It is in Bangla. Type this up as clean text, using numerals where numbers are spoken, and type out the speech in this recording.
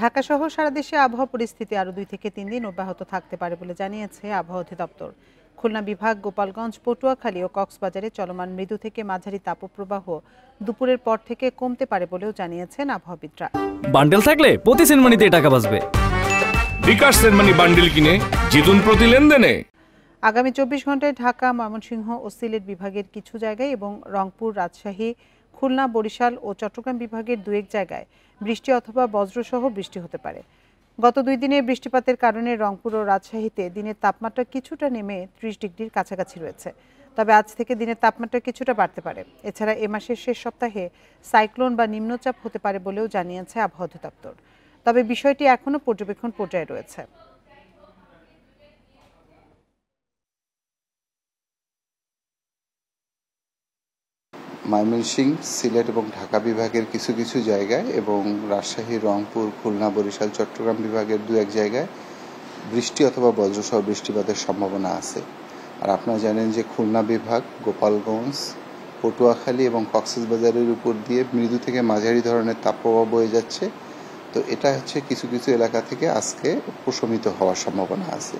ঢাকা সহ সারা দেশে আবহাওয়া পরিস্থিতি আরও 2 থেকে 3 দিন অব্যাহত থাকতে পারে বলে জানিয়েছে আবহাওয়া অধিদপ্তর। খুলনা বিভাগ, গোপালগঞ্জ, পটুয়াখালী ও কক্সবাজারে চলমান মৃদু থেকে মাঝারি তাপপ্রবাহ দুপুরের পর থেকে কমতে পারে বলেও জানিয়েছেন আবহাওয়াবিদরা। বান্ডেল থাকলে প্রতি সেনমানিতে টাকা বাঁচবে। বিকাশ সেনমানি বান্ডেল কিনে জিতুন প্রতি লেনদেনে। আগামী 24 ঘন্টায় ঢাকা, ময়মনসিংহ ও সিলেট বিভাগের কিছু জায়গায় এবং রংপুর, রাজশাহী, খুলনা, বরিশাল ও চট্টগ্রাম বিভাগের 2-1 জায়গায় বৃষ্টি অথবা বজ্রসহ বৃষ্টি হতে পারে। গত 2 দিনে বৃষ্টিপাতের কারণে রংপুর ও রাজশাহীতে দিনের তাপমাত্রা কিছুটা নেমে 30 ডিগ্রির কাছাকাছি রয়েছে। তবে আজ থেকে দিনের তাপমাত্রা কিছুটা বাড়তে পারে। এছাড়া এ মাসের শেষ সপ্তাহে সাইক্লোন বা নিম্নচাপ হতে পারে বলেও জানিয়েছে আবহাওয়া অধিদপ্তর। তবে বিষয়টি এখনও পর্যবেক্ষণ পর্যায়ে রয়েছে। ময়মনসিংহ, সিলেট এবং ঢাকা বিভাগের কিছু কিছু জায়গায় এবং রাজশাহী, রংপুর, খুলনা, বরিশাল, চট্টগ্রাম বিভাগের 2-1 জায়গায় বৃষ্টি অথবা বজ্রসহ বৃষ্টিপাতের সম্ভাবনা আছে। আর আপনারা জানেন যে খুলনা বিভাগ, গোপালগঞ্জ, পটুয়াখালী এবং কক্সবাজারের উপর দিয়ে মৃদু থেকে মাঝারি ধরনের তাপপ্রবাহ বয়ে যাচ্ছে। তো এটা হচ্ছে কিছু কিছু এলাকা থেকে আজকে প্রশমিত হওয়ার সম্ভাবনা আছে।